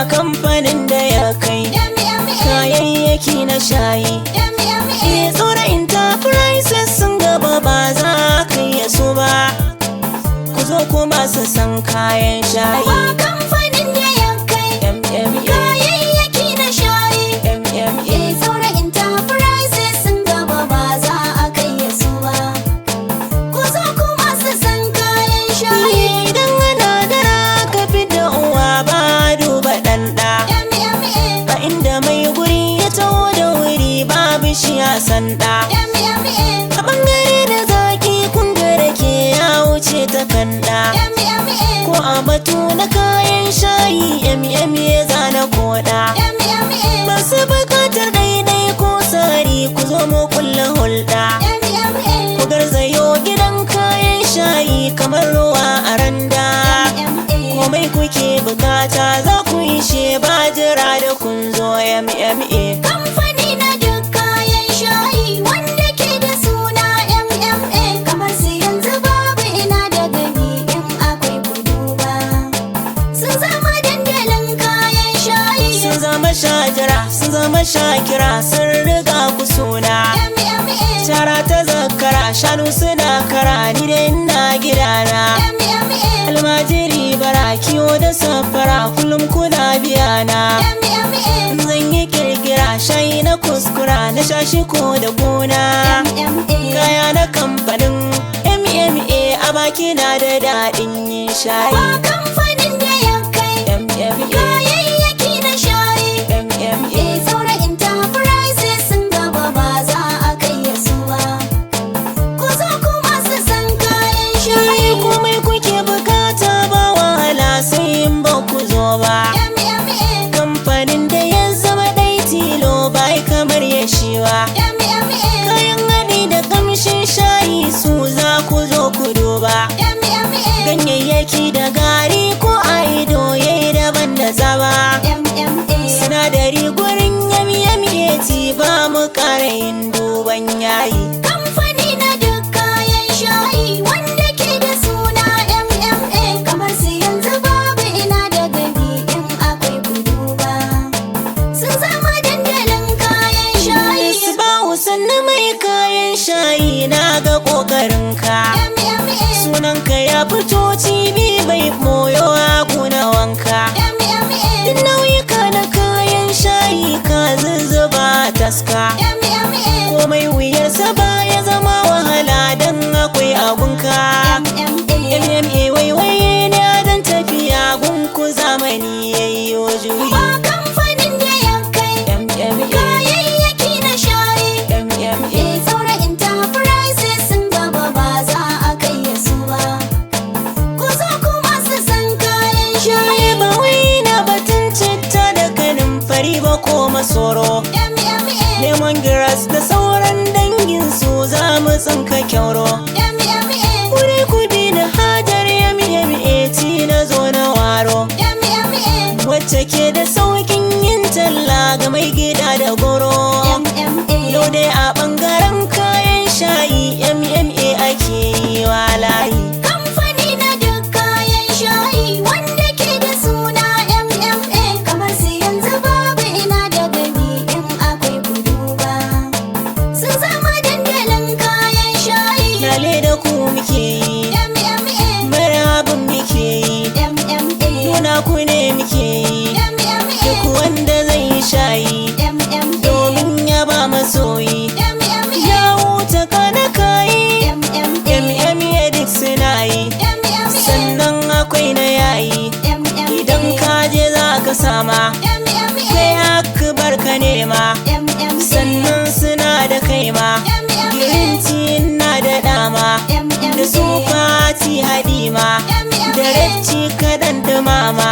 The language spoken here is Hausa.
ba kamfanin da ya kai kayayyaki na shayi. Tsora enterprises sun gaba ba za ka iya su ba. Ku zo ku masu san kayan shayi. Ba kamfanin da ya kai kayayyaki na shayi. Tsora enterprises sun gaba ba za a kai su ba. Ku zo ku masu san kayan shayi. Idan ana dara ka fi da uwa ba duba ɗanɗa. A inda mai guri ya taho da wuri babu shi a sanda. A ɓangare da zaki kun ga rake ya wuce ta kanda. Ko a batu na kayan shayi ya zana koda. Masu bukatar daidai ko sari ku zo mu kulla hulɗa. Ku garzayo gidan kayan shayi kamar ruwa a randa. Komai kuke bukata za ku ishe ba jira da kun zo MMA. Kamfani na duk kayan shayi wanda ke da suna MMA. Kamar su yanzu babu ina da gani in akwai kudu ba. Sun zama dandalin kayan shayi. Sun zama shajara, sun zama shakira, sun riga ku suna. MMA. Tara ta zakara, shanu suna kara, ni dai ina gidana. MMA. Almajiri bara kiwo da safara, kullum kuna biya na. MMA. Zan yi kirkira, shayi na kuskura, na sha shi ko da gona. Kaya na kamfanin MMA a baki na da daɗin yin shayi. Ba kamfanin da ya kai kayayyaki na shayi. Tsora enterprises sun gaba ba za a kai su ba. Ku zo ku masu san kayan shayi. Komai kuke bukata ba wahala sai in ba ku zo ba. Kamfanin da ya zama ɗai tilo bai kamar ya shiwa. Kayan haɗi da kamshin shayi su za ku zo ku duba. Ganyayyaki da gari ko aido yayi daban da zaba. Sinadari gurin yami ba mu ƙara yin duban yayi. Kamfani na duk kayan shayi wanda ke da suna MMA. Kamar su yanzu babu ina da gani in akwai kudu ba. Sun zama dandalin kayan shayi. Isbahu sannu mai kayan shayi na ga ƙoƙarinka. Sunanka ya fito cibi bai moyo a guna wanka. Duk nauyuka na kayan shayi ka zuzzuba taska. Komai wuyarsa ba ya zama wahala don akwai abunka. MMA waiwaye ne don tafiya gunku zamani yayyo juyi. Ba kamfanin da ya kai kayayyaki na shayi. Tsora enterprises sun gaba ba za a kai su ba. Ku zo ku masu san kayan shayi. Ba wai na batun citta da kanin fari ba ko masoro. Lemon grass da sauran dangin su za mu tsinka kyauro. Wuri ku bi na hajar MMA na zo na waro. Wacce ke da saukin yin talla ga mai gida da goro. Yau dai a ɓangaren kayan shayi MMA ake yi wa layi. Kamfani na duk kayan shayi wanda ke da suna MMA. Kamar su yanzu babu ina da gani in akwai kudu ba. Sun zama dandalin kayan shayi. Lale da ku muke yi, marhabin muke yi, nuna ku ne muke yi. Duk wanda zai yi shayi domin ya ba masoyi. Ya wuta kana kayi, MMA duk suna yi. Sannan akwai na yayi, idan ka je za ka sama. Kai akbar ka nema, sannan suna da kaima. Girinti na da dama, da su fati hadima, da rafci kaɗan dumama.